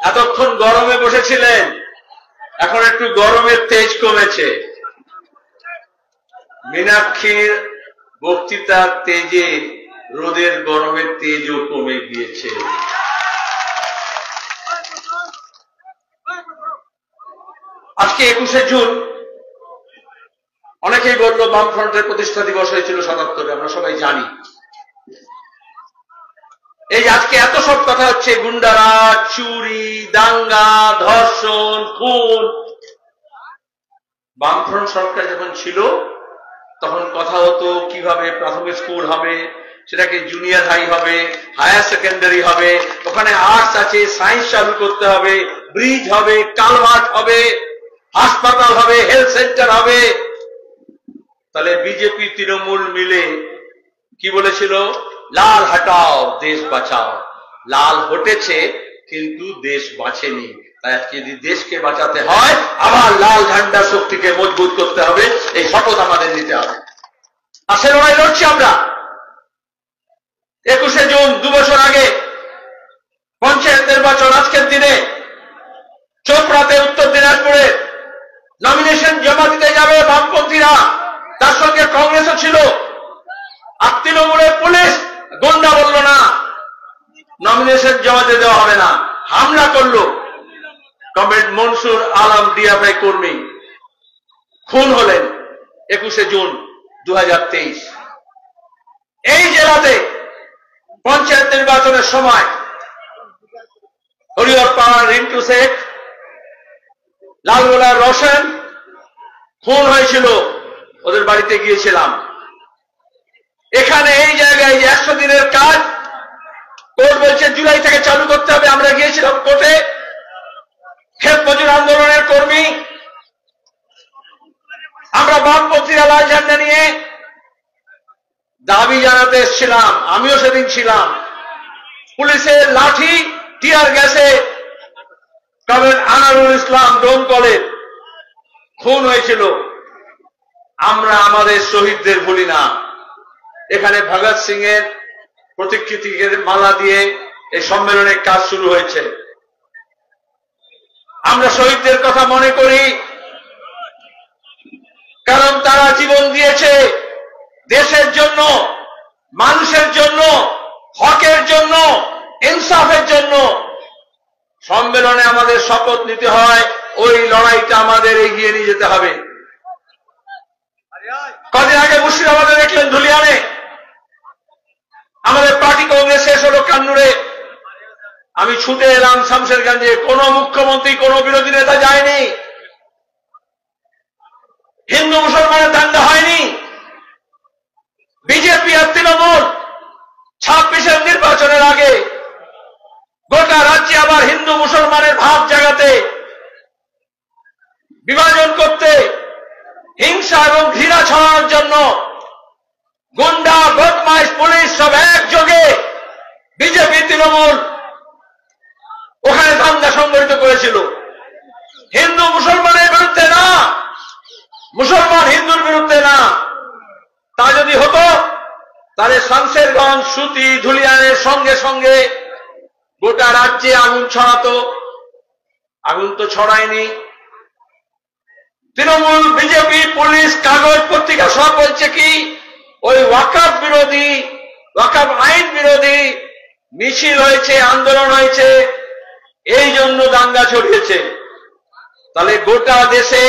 এতক্ষণ গরমে বসেছিলেন, এখন একটু গরমের তেজ কমেছে। মীনাক্ষীর বক্তৃতার তেজে রোদের গরমের তেজও কমে গিয়েছে। আজকে 21শে জুন, অনেকেই বলল বামফ্রন্টের প্রতিষ্ঠা দিবস হয়েছিল 77-এ, আমরা সবাই জানি। এই আজকে এত সব কথা হচ্ছে, গুন্ডারাজ, চুরি, দাঙ্গা, ধর্ষণ, খুন। বামফ্রন্ট সরকার যখন ছিল তখন কথা হতো কিভাবে প্রাথমিক স্কুল হবে, সেটাকে জুনিয়র হাই হবে, হায়ার সেকেন্ডারি হবে, ওখানে আর্টস আছে, সায়েন্স চালু করতে হবে, ব্রিজ হবে, কালভার্ট হবে, হাসপাতাল হবে, হেলথ সেন্টার হবে। তাহলে বিজেপি তৃণমূল মিলে কি বলেছিল? লাল হটাও দেশ বাঁচাও। লাল হটেছে কিন্তু দেশ বাঁচেনি। তাই আজকে যদি দেশকে বাঁচাতে হয়, আবার লাল ঝান্ডা শক্তিকে মজবুত করতে হবে, এই শপথ আমাদের নিতে হবে। আর সে লড়াই লড়ছি আমরা। 21শে জুন 2 বছর আগে পঞ্চায়েত নির্বাচন, আজকের দিনে চোপড়াতে, উত্তর দিনাজপুরে নমিনেশন জমা দিতে যাবে বামপন্থীরা, তার সঙ্গে কংগ্রেসও ছিল। আর তৃণমূলের পুলিশ গুন্ডা বলল না, নমিনেশন জমা দিতে দেওয়া হবে না, হামলা করলো। কমরেড মনসুর আলম ডিএফআই কর্মী খুন হলেন 21শে জুন 2023। এই জেলাতে পঞ্চায়েত নির্বাচনের সময় হরিহর পাড়ার রিন্টু শেখ, লালগোলার রোশন খুন হয়েছিল, ওদের বাড়িতে গিয়েছিলাম। এখানে এই জায়গায় 100 দিনের কাজ কোর্ট বলছে জুলাই থেকে চালু করতে হবে। আমরা গিয়েছিলাম কোর্টে, ক্ষেত মজুর আন্দোলনের কর্মী, আমরা বামপন্থীরা লাল ঝান্ডা নিয়ে দাবি জানাতে এসেছিলাম। আমিও সেদিন ছিলাম। পুলিশের লাঠি, টিয়ার গ্যাসে কমরেড আনারুল ইসলাম ডোমকলের খুন হয়েছিল। আমরা আমাদের শহীদদের ভুলি না। এখানে ভগৎ সিং এর প্রতিকৃতির মালা দিয়ে এই সম্মেলনের কাজ শুরু হয়েছে। আমরা শহীদদের কথা মনে করি, কারণ তারা জীবন দিয়েছে দেশের জন্য, মানুষের জন্য, হকের জন্য, ইনসাফের জন্য। সম্মেলনে আমাদের শপথ নিতে হয়, ওই লড়াইটা আমাদের এগিয়ে নিয়ে যেতে হবে। কদিন আগে মুর্শিদাবাদে দেখলেন ধুলিয়ানে আমাদের পার্টি কংগ্রেস শেষ হলো কান্নুরে। আমি ছুটে এলাম শামশেরগঞ্জে, কোন মুখ্যমন্ত্রী, কোন বিরোধী নেতা যায়নি। হিন্দু মুসলমানের দাঙ্গা হয়নি। বিজেপি আর তৃণমূল 26-এর নির্বাচনের আগে গোটা রাজ্যে আবার হিন্দু মুসলমানের ভাব জাগাতে, বিভাজন করতে, হিংসা এবং ঘৃণা ছড়ানোর জন্য গুন্ডা, বদমাইশ, পুলিশ সব একযোগে বিজেপি তৃণমূল ওখানে দাঙ্গা সংগঠিত করেছিল। হিন্দু মুসলমানের বিরুদ্ধে না, মুসলমান হিন্দুর বিরুদ্ধে না। তা যদি হতো তাহলে শামশেরগঞ্জ, সুতি, ধুলিয়ানের সঙ্গে সঙ্গে গোটা রাজ্যে আগুন ছড়াতো। আগুন তো ছড়ায়নি। তৃণমূল, বিজেপি, পুলিশ, কাগজ পত্রিকা সব বলছে কি ওই ওয়াকফ বিরোধী, ওয়াকফ আইন বিরোধী মিছিল হয়েছে, আন্দোলন হয়েছে, এই জন্য দাঙ্গা ছড়িয়েছে। তাহলে গোটা দেশে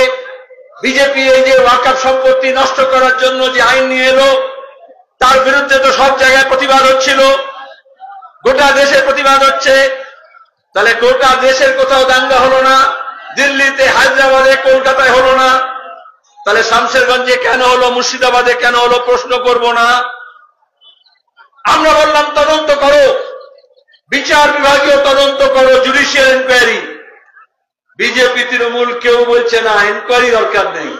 বিজেপি এই যে ওয়াকফ সম্পত্তি নষ্ট করার জন্য যে আইন নিয়ে এলো, তার বিরুদ্ধে তো সব জায়গায় প্রতিবাদ হচ্ছিল, গোটা দেশে প্রতিবাদ হচ্ছে। তাহলে গোটা দেশের কোথাও দাঙ্গা হলো না, দিল্লিতে, হায়দ্রাবাদে, কলকাতায় হলো না, তাহলে শামশেরগঞ্জে কেন হলো, মুর্শিদাবাদে কেন হলো প্রশ্ন করব না? আমরা বললাম তদন্ত করো, বিচার বিভাগীয় তদন্ত করো, জুডিশিয়াল ইনকোয়ারি। বিজেপি তৃণমূল কেউ বলছে না ইনকোয়ারি দরকার নেই।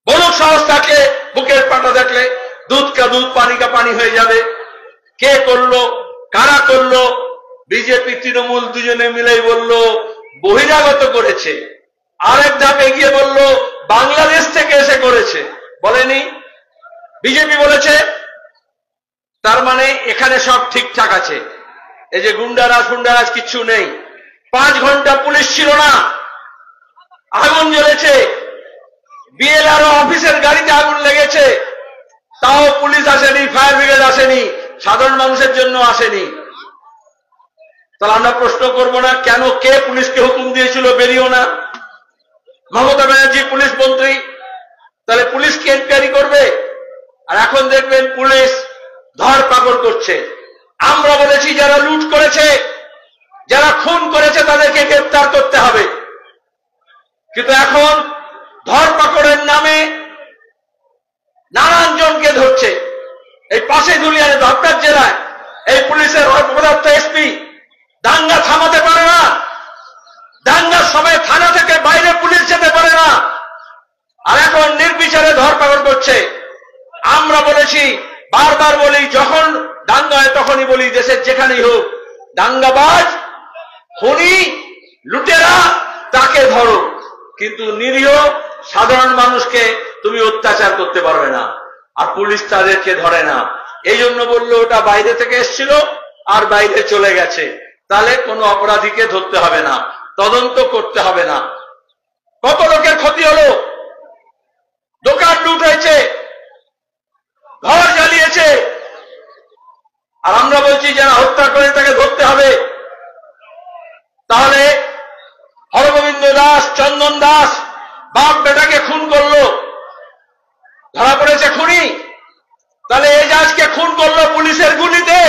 বলুক সাহস থাকলে, বুকের পাটা দেখলে দুধ কা দুধ পানি কা পানি হয়ে যাবে। কে করলো, কারা করলো? বিজেপি তৃণমূল দুজনে মিলেই বলল বহিরাগত করেছে। আরেক ধাপ এগিয়ে বলল বাংলাদেশ থেকে এসে করেছে। বলেনি? বিজেপি বলেছে। তার মানে এখানে সব ঠিকঠাক আছে, এই যে গুন্ডারাজ ফুন্ডারাজ কিচ্ছু নেই। 5 ঘন্টা পুলিশ ছিল না, আগুন জ্বলেছে, বিএলআরও অফিসের গাড়িতে আগুন লেগেছে, তাও পুলিশ আসেনি, ফায়ার ব্রিগেড আসেনি, সাধারণ মানুষের জন্য আসেনি। তাহলে আমরা প্রশ্ন করব না কেন, কে পুলিশকে হুকুম দিয়েছিল বেরিয়েও না? মমতা ব্যানার্জি পুলিশ মন্ত্রী, তাহলে পুলিশকে এনকোয়ারি করবে। আর এখন দেখবেন পুলিশ ধরপাকড় করছে। আমরা বলেছি যারা লুট করেছে, যারা খুন করেছে তাদেরকে গ্রেফতার করতে হবে, কিন্তু এখন ধরপাকড়ের নামে নানান জনকে ধরছে। এই পাশে ধুলিয়ানে ধপটার জেলায় এই পুলিশের অপদার্থ এসপি দাঙ্গা থামাতে পারে না, দাঙ্গার সময় থানা থেকে বাইরে পুলিশ যেতে পারে না, আর এখন নির্বিচারে ধরপাকড় করছে। আমরা বলেছি, বারবার বলি, যখন দাঙ্গা হয় তখনই বলি, দেশের যেখানেই হোক দাঙ্গাবাজ, খুনি, লুটেরা তাকে ধরো, কিন্তু নিরীহ সাধারণ মানুষকে তুমি অত্যাচার করতে পারবে না। আর পুলিশ তাদেরকে ধরে না। এই জন্য বললো ওটা বাইরে থেকে এসেছিল আর বাইরে চলে গেছে, তাহলে কোনো অপরাধীকে ধরতে হবে না, তদন্ত করতে হবে না। কত লোকের ক্ষতি হলো, দোকান লুট হয়েছে, ঘর জ্বালিয়েছে, আর আমরা বলছি যারা হত্যা করে তাকে ধরতে হবে। তাহলে হরগোবিন্দ দাস, চন্দন দাস বাপ বেটাকে খুন করলো, ধরা পড়েছে খুনি। তাহলে এজাজকে খুন করলো পুলিশের গুলিতে,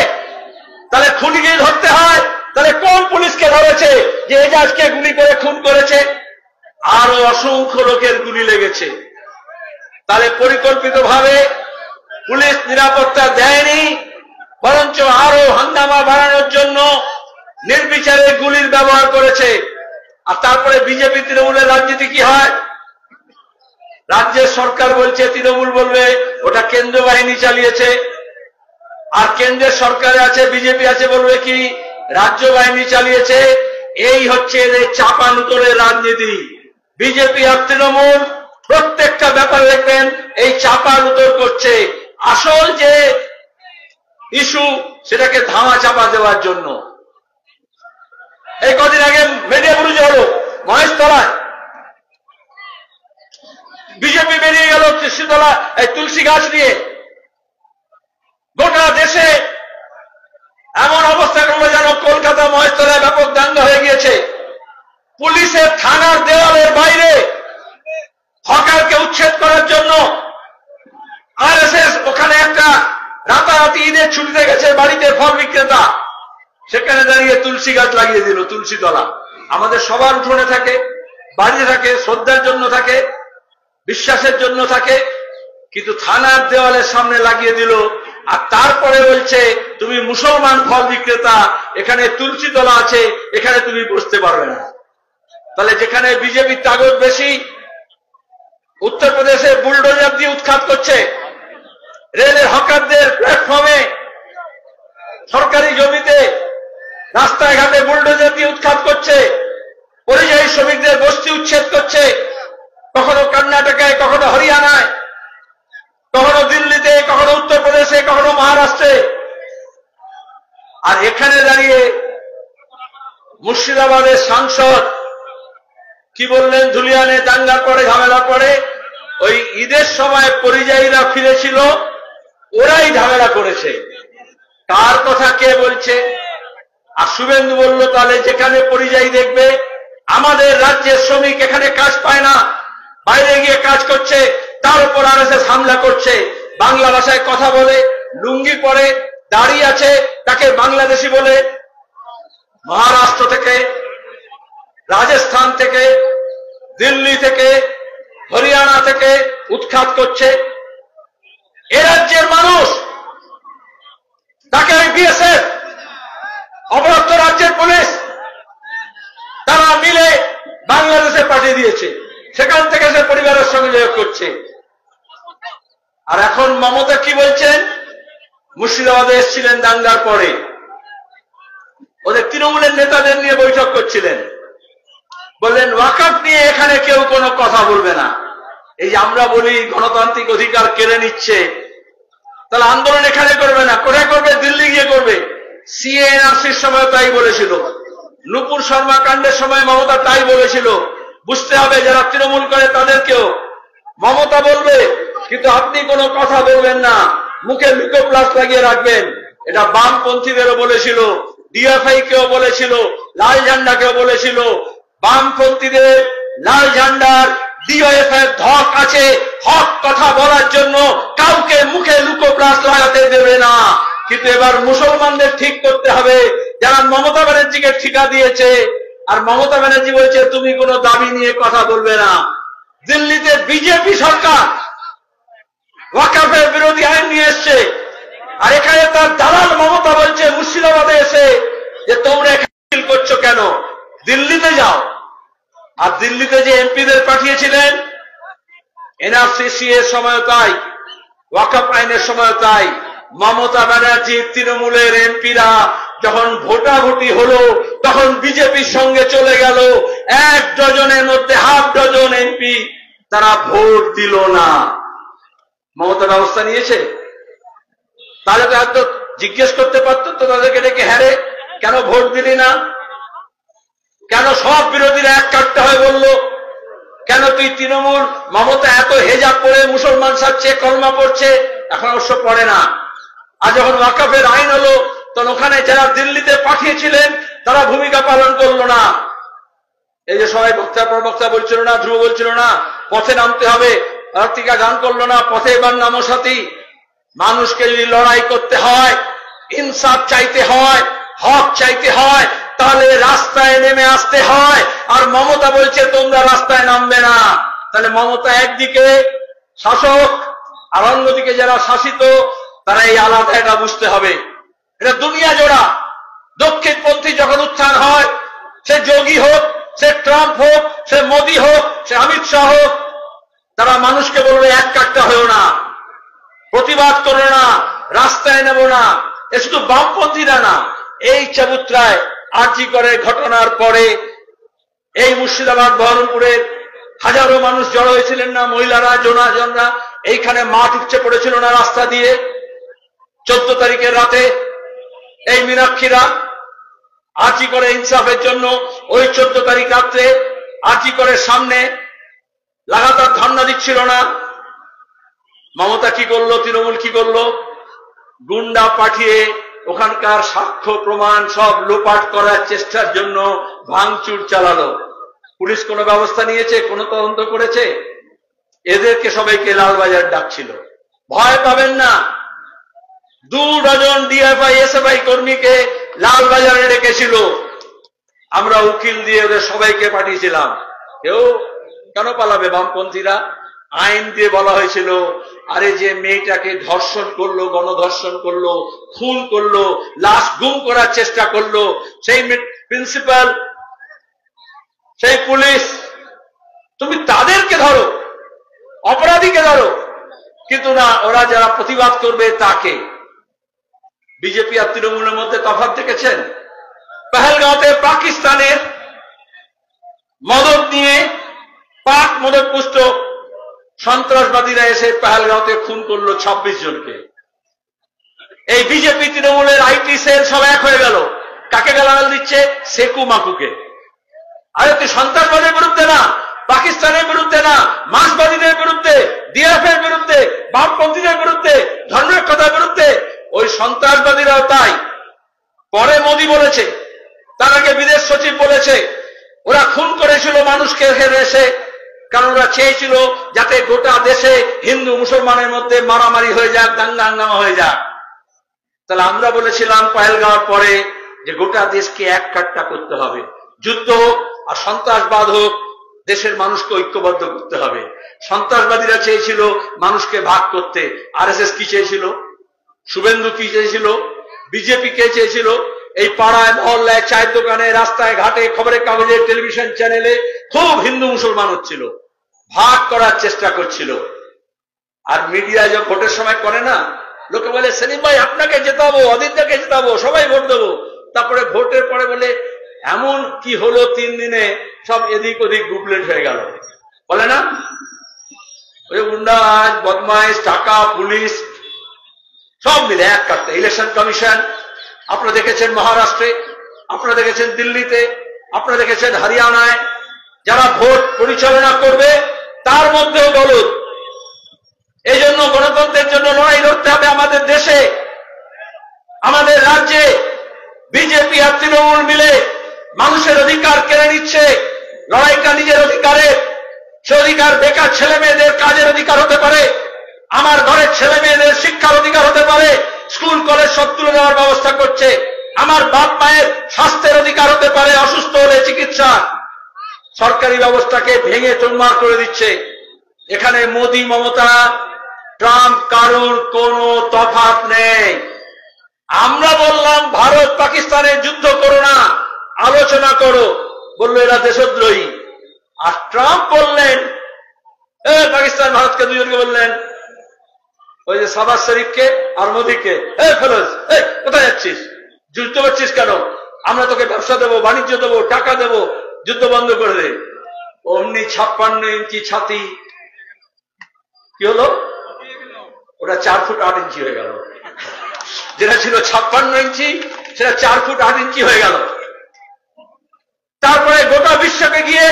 তাহলে খুনিকে ধরতে হয়। তাহলে কোন পুলিশকে ধরেছে যে এজাজকে গুলি করে খুন করেছে? আরো অসংখ্য লোকের গুলি লেগেছে। তাহলে পরিকল্পিতভাবে পুলিশ নিরাপত্তা দেয়নি, বরঞ্চ আরো হাঙ্গামা বাড়ানোর জন্য নির্বিচারে গুলির ব্যবহার করেছে। আর তারপরে বিজেপি তৃণমূলের রাজনীতি কি হয়? রাজ্যের সরকার বলছে, তৃণমূল বলবে ওটা কেন্দ্র বাহিনী চালিয়েছে, আর কেন্দ্রের সরকারে আছে, বিজেপি আছে, বলবে কি রাজ্য বাহিনী চালিয়েছে। এই হচ্ছে এদের চাপানুতরের রাজনীতি। বিজেপি আর তৃণমূল প্রত্যেকটা ব্যাপারে দেখবেন এই চাপানুতর করছে, আসল যে ইস্যু সেটাকে ধামা চাপা দেওয়ার জন্য। এই কদিন আগে মিডিয়া বুরুজ হলো মহেশতলায়, বিজেপি বেরিয়ে গেল শীতলা এই তুলসী গাছ নিয়ে, গোটা দেশে এমন অবস্থা করলো যেন কলকাতা মহেশতলায় ব্যাপক দাঙ্গা হয়ে গিয়েছে। পুলিশের থানার দেওয়ালের বাইরে হকারকে উচ্ছেদ করার জন্য আরএসএস ওখানে একটা রাতারাতি ঈদের ছুটিতে গেছে বাড়িতে ফল বিক্রেতা, সেখানে দাঁড়িয়ে তুলসী গাছ লাগিয়ে দিল। তুলসী তলা আমাদের সবার উঠোনে থাকে, বাড়িতে থাকে, শ্রদ্ধার জন্য থাকে, বিশ্বাসের জন্য থাকে, কিন্তু থানার দেওয়ালের সামনে লাগিয়ে দিল। আর তারপরে বলছে তুমি মুসলমান ফল বিক্রেতা, এখানে তুলসী তলা আছে, এখানে তুমি বসতে পারবে না। তাহলে যেখানে বিজেপির তাগত বেশি, উত্তরপ্রদেশে বুলডোজার দিয়ে উৎখাত করছে, রেলের হকারদের প্ল্যাটফর্মে, সরকারি জমিতে, রাস্তায় ঘাটে বুলডোজার দিয়ে উৎখাত করছে, পরিযায়ী শ্রমিকদের বস্তি উচ্ছেদ করছে, কখনো কর্ণাটকায়, কখনো হরিয়ানায়, কখনো দিল্লিতে, কখনো উত্তরপ্রদেশে, কখনো মহারাষ্ট্রে। আর এখানে দাঁড়িয়ে মুর্শিদাবাদের সাংসদ কি বললেন? ধুলিয়ানে দাঙ্গার পরে, ঝামেলা পরে, ওই ঈদের সময় পরিযায়ীরা ফিরেছিল, ওরাই ঝামেলা করেছে। কার কথা কে বলছে? আর শুভেন্দু বলল তাহলে যেখানে পরিযায়ী দেখবে, আমাদের রাজ্যের শ্রমিক এখানে কাজ পায় না, বাইরে গিয়ে কাজ করছে, তার উপর আরএসএস হামলা করছে, বাংলা ভাষায় কথা বলে, লুঙ্গি পরে, দাড়ি আছে, তাকে বাংলাদেশি বলে, মহারাষ্ট্র থেকে, রাজস্থান থেকে, দিল্লি থেকে, হরিয়ানা থেকে উৎখাত করছে। এ রাজ্যের মানুষ, তাকে বিএসএফ, অবরুদ্ধ রাজ্যের পুলিশ, তারা মিলে বাংলাদেশে পাঠিয়ে দিয়েছে, সেখান থেকে সে পরিবারের সঙ্গে যোগাযোগ করছে। আর এখন মমতা কি বলছেন? মুর্শিদাবাদে এসেছিলেন দাঙ্গার পরে, ওদের তৃণমূলের নেতাদের নিয়ে বৈঠক করছিলেন, বললেন ওয়াকফ নিয়ে এখানে কেউ কোনো কথা বলবে না। এই যে আমরা বলি গণতান্ত্রিক অধিকার কেড়ে নিচ্ছে, তাহলে আন্দোলন এখানে করবে না, কোথায় করবে? দিল্লি গিয়ে করবে। সিএনআরসির সময় তাই বলেছিল, নুপুর শর্মা কাণ্ডের সময় মমতা তাই বলেছিল। বুঝতে হবে যারা তৃণমূল করে তাদেরকেও। মমতা বলবে কিন্তু আপনি কোনো কথা বলবেন না, মুখে লিউকোপ্লাস্ট লাগিয়ে রাখবেন। এটা বামপন্থীদেরও বলেছিল, ডিএফআই কেও বলেছিল, লাল ঝান্ডাকেও বলেছিল। বামপন্থীদের লাল ঝান্ডার ডিওএফআই ধক আছে, হক কথা বলার জন্য কাউকে মুখে লিউকোপ্লাস্ট লাগাতে দেবে না। কিন্তু এবার মুসলমানদের ঠিক করতে হবে, যারা মমতা ব্যানার্জিকে ঠিকা দিয়েছে। আর মমতা ব্যানার্জি বলছে তুমি কোনো দাবি নিয়ে কথা বলবে না। দিল্লিতে বিজেপি সরকার ওয়াকফের বিরোধী আইন নিয়ে এসছে, আর এখানে তার দালাল মমতা বলছে মুর্শিদাবাদে এসে যে তোমরা এখানে করছো কেন, দিল্লিতে যাও। আর দিল্লিতে যে এমপিদের পাঠিয়েছিলেন এনআরসিসি এর সময় তাই, ওয়াকফ আইনের সময় তাই। মমতা ব্যানার্জি তৃণমূলের এমপিরা যখন ভোটাভুটি হলো তখন বিজেপির সঙ্গে চলে গেল। 1 ডজনের মধ্যে হাফ ডজন এমপি তারা ভোট দিল না। মমতা ব্যবস্থা নিয়েছে? তাহলে তো এত জিজ্ঞেস করতে পারতো তো তাদেরকে ডেকে, হ্যাঁ রে কেন ভোট দিলি না, কেন সব বিরোধীরা এক কাটতে হয় বললো, কেন তুই তৃণমূল। মমতা এত হেজাব পড়ে মুসলমান সাজছে, কলমা পড়ছে, এখন অবশ্য পড়ে না। আর যখন ওয়াকফের আইন হলো তখন ওখানে যারা দিল্লিতে পাঠিয়েছিলেন তারা ভূমিকা পালন করলো না। এই যে সবাই বক্তার পর বক্তা বলছিল না, ধ্রুব বলছিল না পথে নামতে হবে, আর্তিকা গান করলো না পথে এবার নামো সাথী। মানুষকে যদি লড়াই করতে হয়, ইনসাফ চাইতে হয়, হক চাইতে হয়, তাহলে রাস্তায় নেমে আসতে হয়। আর মমতা বলছে তোমরা রাস্তায় নামবে না। তাহলে মমতা একদিকে শাসক আর অন্যদিকে যারা শাসিত তারা এই আলাদা, এটা বুঝতে হবে। এটা দুনিয়া জোড়া। দক্ষিণপন্থী যখন উত্থান হয়, সে যোগী হোক, সে ট্রাম্প হোক, সে মোদী হোক, সে অমিত শাহ হোক, তারা মানুষকে বলবে এক কাট্টা হয়েও না, প্রতিবাদ করো না, রাস্তায় নেব না। এ শুধু বামপন্থীরা না, এই চাবুত্রায় আরজি করে ঘটনার পরে এই মুর্শিদাবাদ বহরমপুরের হাজারো মানুষ জড়ো হয়েছিলেন না, মহিলারা জনরা, এইখানে মাঠ উপচে পড়েছিল না রাস্তা দিয়ে। 14 তারিখের রাতে এই মীনাক্ষীরা আরজি করে ইনসাফের জন্য ওই 14 তারিখ রাত্রে আরজি করে সামনে লাগাতার ধর্ণা দিচ্ছিল না। মমতা কি করলো, তৃণমূল কি করলো? গুন্ডা পাঠিয়ে ওখানকার সাক্ষ্য প্রমাণ সব লোপাট করার চেষ্টার জন্য ভাঙচুর চালালো। পুলিশ কোনো ব্যবস্থা নিয়েছে, কোনো তদন্ত করেছে? এদেরকে সবাইকে লালবাজার ডাকছিল। ভয় পাবেন না, 2 ডজন ডিএফআই এসএফআই কর্মীকে লালবাজারে রেখেছিল। আমরা উকিল দিয়ে ওদের সবাইকে পাঠিয়েছিলাম। কেউ কেন পালাবে? বামপন্থীরা আইন দিয়ে বলা হয়েছিল, আরে যে মেয়েটাকে ধর্ষণ করলো, গণধর্ষণ করলো, খুন করলো, লাশ গুম করার চেষ্টা করলো, সেই প্রিন্সিপাল, সেই পুলিশ, তুমি তাদেরকে ধরো, অপরাধীকে ধরো। কিন্তু না, ওরা যারা প্রতিবাদ করবে তাকে। বিজেপি আর তৃণমূলের মধ্যে তফাৎ দেখেছেন? পেহেলগাঁওতে পাকিস্তানের মদত নিয়ে পাক মদত পুষ্ট সন্ত্রাসবাদীরা এসে পেহেলগাঁওতে খুন করলো 26 জনকে। এই বিজেপি তৃণমূলের আইটি সেল সব এক হয়ে গেল। কাকে গালাগাল দিচ্ছে? সেকু মাকুকে। আরে তুই সন্ত্রাসবাদের বিরুদ্ধে না, পাকিস্তানের বিরুদ্ধে না, মার্ক্সবাদীদের বিরুদ্ধে, ডিএফের বিরুদ্ধে, বামপন্থীদের বিরুদ্ধে, ধর্মনিরপেক্ষতার বিরুদ্ধে। ওই সন্ত্রাসবাদীরাও তাই। পরে মোদী বলেছে, তার আগে বিদেশ সচিব বলেছে, ওরা খুন করেছিল মানুষকে এসে, কারণ ওরা চেয়েছিল যাতে গোটা দেশে হিন্দু মুসলমানের মধ্যে মারামারি হয়ে যাক, দাঙ্গা হাঙ্গামা হয়ে যাক। তাহলে আমরা বলেছিলাম পহেলগাঁওর পরে যে গোটা দেশকে এক কাট্টা করতে হবে, যুদ্ধ হোক আর সন্ত্রাসবাদ হোক, দেশের মানুষকে ঐক্যবদ্ধ করতে হবে। সন্ত্রাসবাদীরা চেয়েছিল মানুষকে ভাগ করতে, আরএসএস কি চেয়েছিল, শুভেন্দু কি চেয়েছিল, বিজেপি কে চেয়েছিল? এই পাড়ায় মহল্লায়, চায়ের দোকানে, রাস্তায় ঘাটে, খবরের কাগজে, টেলিভিশন চ্যানেলে খুব হিন্দু মুসলমান হচ্ছিল, ভাগ করার চেষ্টা করছিল। আর মিডিয়া যখন ভোটের সময় করে না, লোকে বলে সেলিম ভাই আপনাকে জেতাবো, অদিতদাকে জেতাবো, সবাই ভোট দেবো। তারপরে ভোটের পরে বলে এমন কি হলো 3 দিনে সব এদিক ওদিক ডুপ্লেট হয়ে গেল, বলে না? ওই গুন্ডাজ, বদমাইশ, টাকা, পুলিশ সব মিলে এক কাটতে। ইলেকশন কমিশন আপনারা দেখেছেন মহারাষ্ট্রে আপনারা দেখেছেন দিল্লিতে, আপনারা দেখেছেন হরিয়ানায়, যারা ভোট পরিচালনা করবে তার মধ্যেও দলদ। এই জন্য গণতন্ত্রের জন্য লড়াই লড়তে হবে আমাদের দেশে। আমাদের রাজ্যে বিজেপি আর তৃণমূল মিলে মানুষের অধিকার কেড়ে নিচ্ছে। লড়াইটা নিজের অধিকারের, সে অধিকার বেকার ছেলে মেয়েদের কাজের অধিকার হতে পারে, আমার ঘরের ছেলে মেয়েদের শিক্ষার অধিকার হতে পারে, স্কুল কলেজ সব তুলে দেওয়ার ব্যবস্থা করছে, আমার বাপ মায়ের স্বাস্থ্যের অধিকার হতে পারে, অসুস্থ হলে চিকিৎসা, সরকারি ব্যবস্থাকে ভেঙে চুরমার করে দিচ্ছে। এখানে মোদি মমতা ট্রাম্প কারুর কোনো তফাৎ নেই। আমরা বললাম ভারত পাকিস্তানের যুদ্ধ করো না, আলোচনা করো, বললো এরা দেশদ্রোহী। আর ট্রাম্প বললেন, পাকিস্তান ভারতকে দুজনকে বললেন, ওই যে শাহবাজ শরীফকে আর মোদীকে, ফেরোজ কোথায় যাচ্ছিস, যুদ্ধ করছিস কেন, আমরা তোকে ব্যবসা দেবো, বাণিজ্য দেবো, টাকা দেবো, যুদ্ধ বন্ধ করে দে। অমনি 56 ইঞ্চি ছাতি কি হলো, ওটা 4 ফুট 8 ইঞ্চি হয়ে গেল। যেটা ছিল 56 ইঞ্চি সেটা 4 ফুট 8 ইঞ্চি হয়ে গেল। তারপরে গোটা বিশ্বকে গিয়ে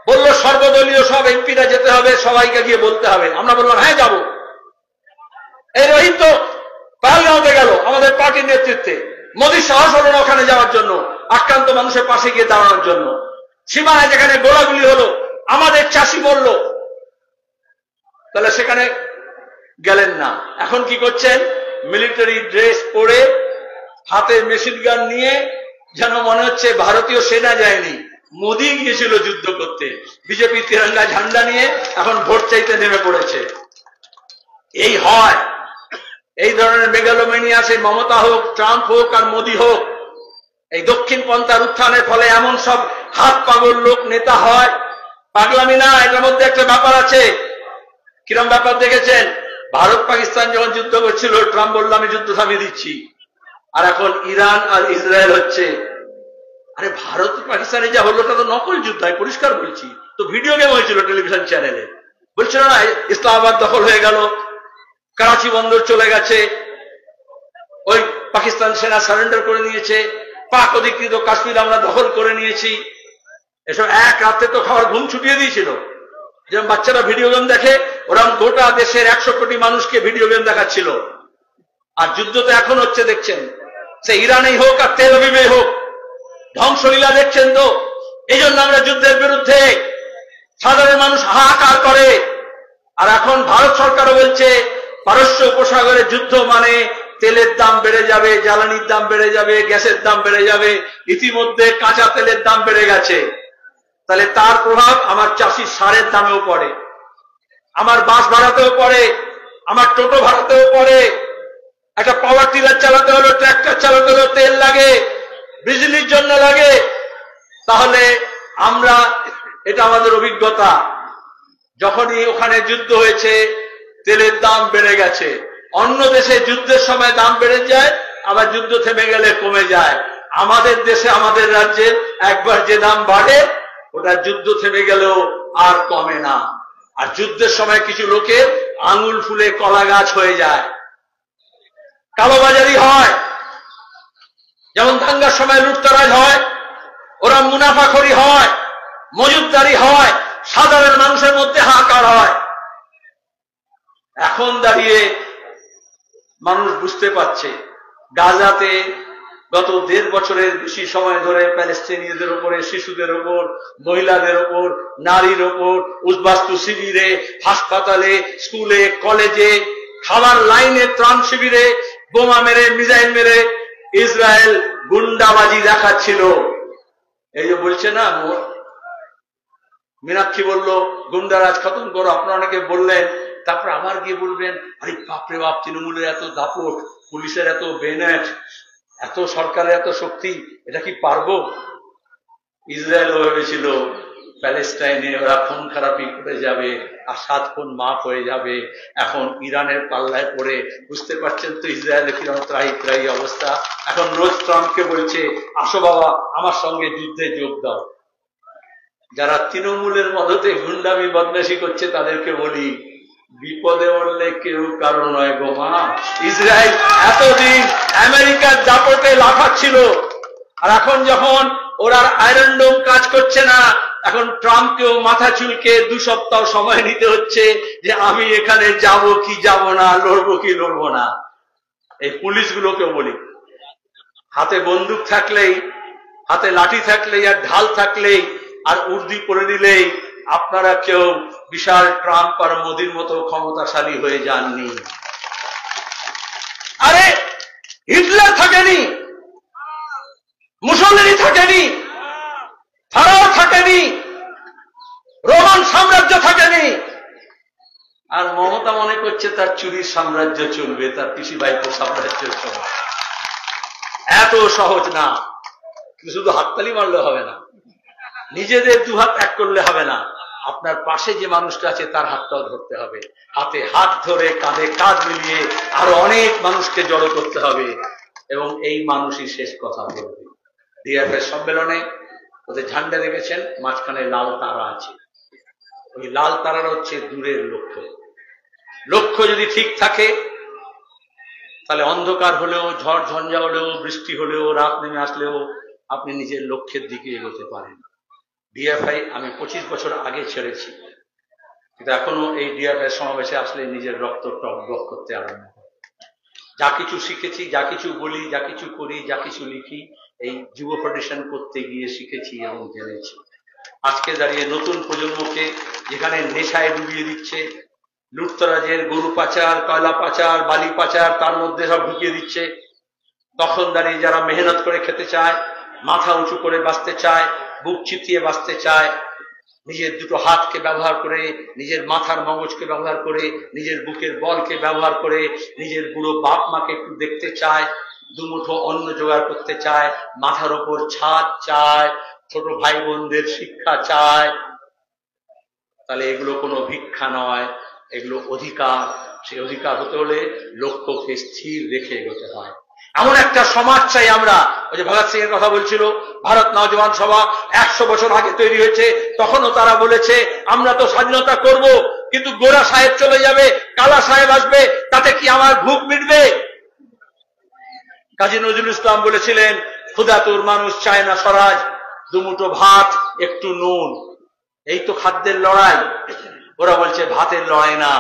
বলল সর্বদলীয় সব এমপিরা যেতে হবে, সবাইকে গিয়ে বলতে হবে। আমরা বললাম হ্যাঁ যাব। এই রহিম তো পাহেলগাঁওতে গেল আমাদের পার্টির নেতৃত্বে, মোদী সাহস হলো না ওখানে যাওয়ার জন্য, আক্রান্ত মানুষের পাশে গিয়ে দাঁড়ানোর জন্য। সীমানায় যেখানে গোলাগুলি হলো, আমাদের চাষি মরল, তাহলে সেখানে গেলেন না। এখন কি করছেন, মিলিটারি ড্রেস পরে হাতে মেশিন গান নিয়ে, যেন মনে হচ্ছে ভারতীয় সেনা যায়নি, মোদী গিয়েছিল যুদ্ধ করতে, বিজেপি তিরঙ্গা ঝান্ডা নিয়ে এখন ভোট চাইতে নেমে পড়েছে। এই হয়, এই ধরনের মেগালোমেনিয়া আছে, মমতা হোক, ট্রাম্প হোক আর মোদী হোক, এই দক্ষিণ পন্থার উত্থানের ফলে এমন সব হাত পাগল লোক নেতা হয়। পাগলামি না, এটার মধ্যে একটা ব্যাপার আছে। কিরম ব্যাপার দেখেছেন, ভারত পাকিস্তান যখন যুদ্ধ করছিল, ট্রাম্প বলল আমি যুদ্ধ থামিয়ে দিচ্ছি, আর এখন ইরান আর ইসরায়েল হচ্ছে। আরে ভারত পাকিস্তানে যা হলো তা তো নকল যুদ্ধ, আমি পরিষ্কার বলছি। তো ভিডিও গেম হয়েছিল টেলিভিশন চ্যানেলে, বলছিল না ইসলামাবাদ দখল হয়ে গেল, করাচি বন্দর চলে গেছে, ওই পাকিস্তান সেনা সারেন্ডার করে নিয়েছে, পাক অধিকৃত কাশ্মীর আমরা দখল করে নিয়েছি। এসব এক রাতে তো খাওয়ার ঘুম ছুটিয়ে দিয়েছিল। যেমন বাচ্চারা ভিডিও গেম দেখে, ওরা গোটা দেশের 100 কোটি মানুষকে ভিডিও গেম দেখাচ্ছিল। আর যুদ্ধ তো এখন হচ্ছে, দেখছেন, সে ইরানেই হোক আর তেল আবিবে হোক, ধ্বংসলীলা দেখছেন তো। এই জন্য আমরা যুদ্ধের বিরুদ্ধে, সাধারণ মানুষ হাহাকার করে। আর এখন ভারত সরকারও বলছে পারস্য উপসাগরে যুদ্ধ মানে তেলের দাম বেড়ে যাবে, জ্বালানির দাম বেড়ে যাবে, গ্যাসের দাম বেড়ে যাবে। ইতিমধ্যে কাঁচা তেলের দাম বেড়ে গেছে, তাহলে তার প্রভাব আমার চাষির সারের দামেও পড়ে, আমার বাস ভাড়াতেও পড়ে, আমার টোটো ভাড়াতেও পড়ে। একটা পাওয়ার টিলার চালাতে হলো, ট্র্যাক্টর চালাতে হলো তেল লাগে, বিজলির জন্য লাগে। তাহলে আমরা, এটা আমাদের অভিজ্ঞতা, যখনই ওখানে যুদ্ধ হয়েছে তেলের দাম বেড়ে গেছে। অন্য দেশে যুদ্ধের সময় দাম বেড়ে যায়, আবার যুদ্ধ থেমে গেলে কমে যায়। আমাদের দেশে, আমাদের রাজ্যে একবার যে দাম বাড়ে, ওটা যুদ্ধ থেমে গেলেও আর কমে না। আর যুদ্ধের সময় কিছু লোকের আঙুল ফুলে কলা গাছ হয়ে যায়, কালোবাজারি হয়। যেমন দাঙ্গার সময় লুটতরাজ হয়, ওরা মুনাফাখরি হয়, মজুদদারি হয়, সাধারণ মানুষের মধ্যে হাহাকার হয়। এখন দাঁড়িয়ে মানুষ বুঝতে পারছে, গাজাতে গত 1.5 বছরের বেশি সময় ধরে প্যালেস্টিনীয়দের উপরে, শিশুদের উপর, মহিলাদের উপর, নারীর উপর, উদ্বাস্তু শিবিরে, হাসপাতালে, স্কুলে, কলেজে, খাবার লাইনে, ত্রাণ শিবিরে বোমা মেরে, মিসাইল মেরে ইসরায়েল গুন্ডাবাজি দেখাচ্ছিল। এই যে বলছে না, মীনাক্ষী বলল গুন্ডারাজ খতম করো, আপনারা অনেকে বললেন, তারপর আবার গিয়ে বলবেন আরে বাপরে বাপ, তৃণমূলের এত দাপট, পুলিশের এত বেনেট, এত সরকারের এত শক্তি, এটা কি পারবো? ইসরায়েল ভেবেছিল প্যালেস্টাইনে ওরা খুন খারাপি করে যাবে আর 7 খুন মাফ হয়ে যাবে। এখন ইরানের পাল্লায় পড়ে, বুঝতে পারছেন তো ইসরায়েলের কিরকম ত্রাহি ত্রাহি অবস্থা। এখন রোজ ট্রাম্পকে বলছে আসো বাবা আমার সঙ্গে যুদ্ধে যোগ দাও। যারা তৃণমূলের মদতে গুন্ডামি বদমাশি করছে তাদেরকে বলি, বিপদে পড়লে কেউ কারণ নয় গো মা। ইসরায়েল এতদিন আমেরিকার দাপটে লাফাচ্ছিল, আর এখন যখন ওরা আয়রন ডোম কাজ করছে না, এখন ট্রাম্পকেও মাথা চুলকে 2 সপ্তাহ সময় নিতে হচ্ছে যে আমি এখানে যাব কি যাব না, লড়বো কি লড়বো না। এই পুলিশগুলোকেও বলি, হাতে বন্দুক থাকলেই, হাতে লাঠি থাকলেই, আর ঢাল থাকলেই, আর উর্দি পরে দিলেই আপনারা কেউ বিশাল ট্রাম্প আর মোদির মতো ক্ষমতাশালী হয়ে যাননি। আরে হিটলার থাকেনি, মুসলিনি থাকেনি, ফারাও থাকেনি, রোমান সাম্রাজ্য থাকেনি, আর মমতা মনে করছে তার চুরির সাম্রাজ্য চলবে, তার পিসি ভাইপো সাম্রাজ্য চলবে। এত সহজ না। শুধু হাততালি মারলে হবে না, নিজেদের 2 হাত এক করলে হবে না, আপনার পাশে যে মানুষটা আছে তার হাতটাও ধরতে হবে। হাতে হাত ধরে, কাঁধে কাঁধ মিলিয়ে আরো অনেক মানুষকে জড়ো করতে হবে, এবং এই মানুষই শেষ কথা বলবে। ডিএফএস সম্মেলনে ওদের ঝান্ডা দেখেছেন, মাঝখানে লাল তারা আছে। ওই লাল তারার হচ্ছে দূরের লক্ষ্য। লক্ষ্য যদি ঠিক থাকে তাহলে অন্ধকার হলেও, ঝড় ঝঞ্ঝা হলেও, বৃষ্টি হলেও, রাত নেমে আসলেও আপনি নিজের লক্ষ্যের দিকে এগোতে পারেন। ডিএফআই আমি 25 বছর আগে ছেড়েছি, কিন্তু এখনো এই ডিএফআই সমাবেশে আসলে নিজের রক্ত টকবক করতে আরম্ভ করে। যা কিছু শিখেছি, যা কিছু বলি, যা কিছু করি, যা কিছু লিখি, এই যুব ফেডারেশন করতে গিয়ে শিখেছি এবং জেনেছি। আজকে দাঁড়িয়ে নতুন প্রজন্মকে যেখানে নেশায় ডুবিয়ে দিচ্ছে, লুটতরাজের, গরু পাচার, কয়লা পাচার, বালি পাচার, তার মধ্যে সব ঢুকিয়ে দিচ্ছে, তখন দাঁড়িয়ে যারা মেহনত করে খেতে চায়, মাথা উঁচু করে বাঁচতে চায়, বুক চিতিয়ে বাঁচতে চায়, নিজের 2টো হাতকে ব্যবহার করে, নিজের মাথার মগজকে ব্যবহার করে, নিজের বুকের বলকে ব্যবহার করে, নিজের বুড়ো বাপ মাকে একটু দেখতে চায়, 2 মুঠো অন্ন জোগাড় করতে চায়, মাথার ওপর ছাদ চায়, ছোট ভাই বোনদের শিক্ষা চায়, তাহলে এগুলো কোনো ভিক্ষা নয়, এগুলো অধিকার। সেই অধিকার হতে হলে লক্ষ্যকে স্থির রেখে এগোতে হয়। এমন একটা সমাজ চাই আমরা। ওই যে ভগৎ সিং এর কথা বলছিল, ভারত নওজওয়ান সভা 100 বছর আগে তৈরি হয়েছে, তখনও তারা বলেছে আমরা তো স্বাধীনতা করব, কিন্তু গোরা সাহেব চলে যাবে, কালা সাহেব আসবে, তাতে কি আমার ভুখ মিটবে? কাজী নজরুল ইসলাম বলেছিলেন, ক্ষুধাতুর মানুষ চায় না স্বরাজ, 2 মুঠো ভাত, একটু নুন, এই তো খাদ্যের লড়াই। ওরা বলছে ভাতের লড়াই না,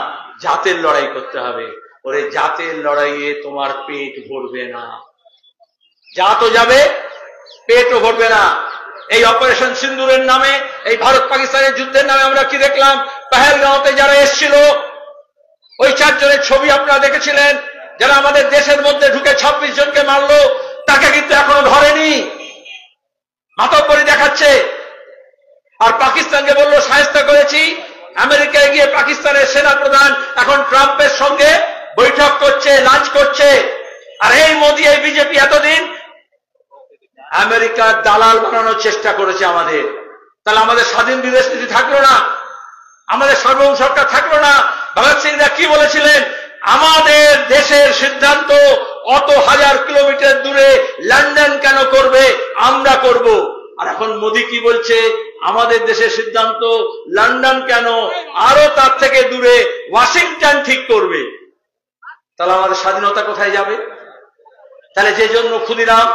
জাতের লড়াই করতে হবে। ওরে জাতের লড়াইয়ে তোমার পেট ভরবে না, জাতও যাবে, পেটও ভরবে না। এই অপারেশন সিন্দুরের নামে, এই ভারত পাকিস্তানের যুদ্ধের নামে আমরা কি দেখলাম? পেহেলগাঁওতে যারা এসেছিল, ওই 4 জনের ছবি আপনারা দেখেছিলেন, যারা আমাদের দেশের মধ্যে ঢুকে 26 জনকে মারলো, তাকে কিন্তু এখনো ধরেনি, মাতব্বরি দেখাচ্ছে। আর পাকিস্তানকে বললো শায়েস্তা করেছি। আমেরিকায় গিয়ে পাকিস্তানের সেনা প্রধান এখন ট্রাম্পের সঙ্গে বৈঠক করছে, লাঞ্চ করছে। আর এই মোদি, এই বিজেপি এতদিন আমেরিকার দালাল বানানোর চেষ্টা করেছে আমাদের। তাহলে আমাদের স্বাধীন বিদেশ নীতি থাকলো না, আমাদের সার্বভৌম সরকার থাকলো না। ভগৎ সিংরা কি বলেছিলেন? আমাদের দেশের সিদ্ধান্ত অত 1000 কিলোমিটার দূরে লন্ডন কেন করবে, আমরা করব। আর এখন মোদি কি বলছে? আমাদের দেশের সিদ্ধান্ত লন্ডন কেন, আরো তার থেকে দূরে ওয়াশিংটন ঠিক করবে। তাহলে আমাদের স্বাধীনতা কোথায় যাবে? তাহলে যে জন্য ক্ষুদিরাম,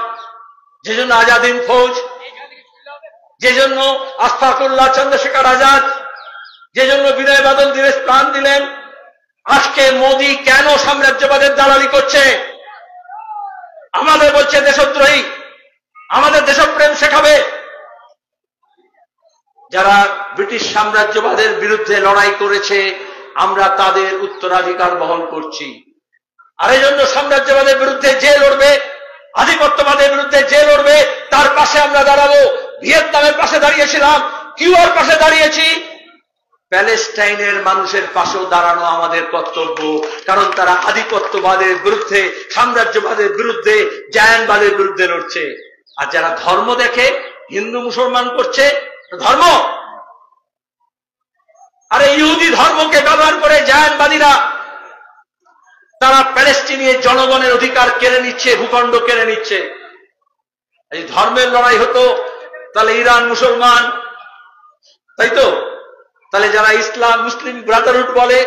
যে জন্য আজাদ হিন্দ ফৌজ, যে জন্য আশফাকুল্লাহ চন্দ্রশেখর আজাদ, যে জন্য বিনয় বাদল দীনেশ প্রাণ দিলেন, আজকে মোদি কেন সাম্রাজ্যবাদের দালালি করছে? আমাদের বলছে দেশদ্রোহী, আমাদের দেশপ্রেম শেখাবে। যারা ব্রিটিশ সাম্রাজ্যবাদের বিরুদ্ধে লড়াই করেছে, আমরা তাদের উত্তরাধিকার বহন করছি। আর এই জন্য সাম্রাজ্যবাদের বিরুদ্ধে যে লড়বে, আধিপত্যবাদের বিরুদ্ধে যে লড়বে, তার পাশে আমরা দাঁড়াবো। ভিয়েতনামের পাশে দাঁড়িয়েছিলাম, কিউবার পাশে দাঁড়িয়েছি, প্যালেস্টাইনের মানুষের পাশেও দাঁড়ানো আমাদের কর্তব্য। কারণ তারা আধিপত্যবাদের বিরুদ্ধে, সাম্রাজ্যবাদের বিরুদ্ধে, জায়ানবাদের বিরুদ্ধে লড়ছে। আর যারা ধর্ম দেখে হিন্দু মুসলমান করছে, ধর্ম, আরে ইহুদি ধর্মকে ব্যবহার করে জায়ানবাদীরা তারা প্যালেস্টিনীয় জনগণের অধিকার কেড়ে নিচ্ছে, ভূখণ্ড কেড়ে নিচ্ছে। এই ধর্মের লড়াই হতো তাহলে ইরান মুসলমান, তাই তো? তাহলে যারা ইসলাম, মুসলিম ব্রাদারহুড বলে,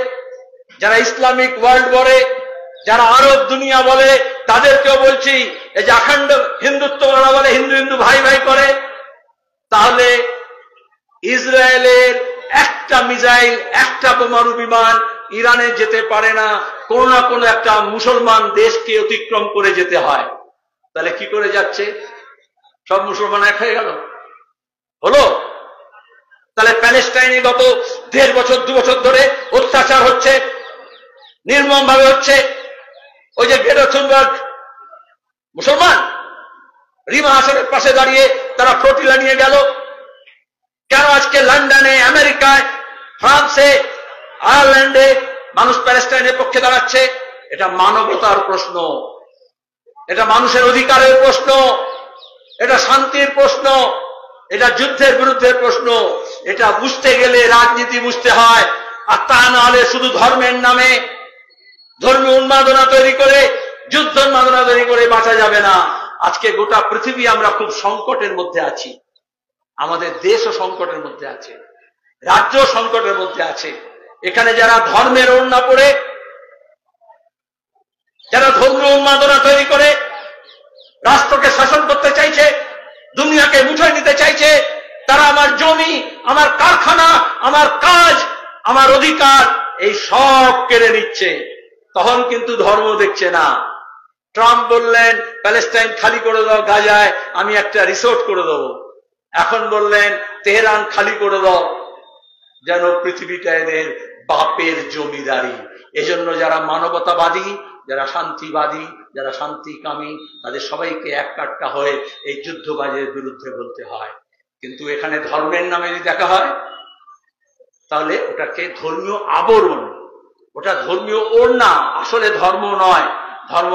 যারা ইসলামিক ওয়ার্ল্ড বলে, যারা আরব দুনিয়া বলে, তাদেরকেও বলছি, এই যে অখণ্ড হিন্দুত্ব বলে হিন্দু হিন্দু ভাই ভাই করে, তাহলে ইসরায়েলের একটা মিসাইল, একটা বোমারু বিমান ইরানে যেতে পারে না, কোন না কোন একটা মুসলমান দেশকে অতিক্রম করে যেতে হয়। তাহলে কি করে যাচ্ছে? সব মুসলমান এক হয়ে গেল, হলো? তাহলে প্যালেস্টাইনে গত 1.5 বছর 2 বছর ধরে অত্যাচার হচ্ছে, নির্মম ভাবে হচ্ছে। ওই যে গ্রেটা থুনবার্গ মুসলমান, রিমা হাসানের পাশে দাঁড়িয়ে তারা ফ্লোটিলা নিয়ে গেল। কেন আজকে লন্ডনে, আমেরিকায়, ফ্রান্সে, আয়ারল্যান্ডে মানুষ প্যালেস্টাইনের পক্ষে দাঁড়াচ্ছে? এটা মানবতার প্রশ্ন, এটা মানুষের অধিকারের প্রশ্ন, এটা শান্তির প্রশ্ন, এটা যুদ্ধের বিরুদ্ধে প্রশ্ন। এটা বুঝতে গেলে রাজনীতি বুঝতে হয়, আর তা না হলে শুধু ধর্মের নামে ধর্মীয় উন্মাদনা তৈরি করে, যুদ্ধ উন্মাদনা তৈরি করে বাঁচা যাবে না। আজকে গোটা পৃথিবী আমরা খুব সংকটের মধ্যে আছি, আমাদের দেশও সংকটের মধ্যে আছে, রাজ্য সংকটের মধ্যে আছে। এখানে যারা ধর্মের ওড়না পড়ে, যারা ধর্মীয় উন্মাদনা তৈরি করে রাষ্ট্রকে শাসন করতে চাইছে, দুনিয়াকে মুঠোয় নিতে চাইছে, তারা আমার জমি, আমার কারখানা, আমার কাজ, আমার অধিকার এই সব কেড়ে নিচ্ছে। তখন কিন্তু ধর্ম দেখছে না। ট্রাম্প বললেন প্যালেস্টাইন খালি করে দাও, গাজায় আমি একটা রিসোর্ট করে দেবো। এখন বললেন তেহরান খালি করে দাও, যেন পৃথিবীটা এদের বাপের জমিদারি। এজন্য যারা মানবতাবাদী, যারা শান্তিবাদী, যারা শান্তিকামী, তাদের সবাইকে এক কাট্টা হয়ে এই যুদ্ধবাজের বিরুদ্ধে বলতে হয়। কিন্তু এখানে ধর্মের নামে যদি দেখা হয়, তাহলে ওটাকে ধর্মীয় আবরণ, ওটা ধর্মীয় ওড়না, আসলে ধর্ম নয়। ধর্ম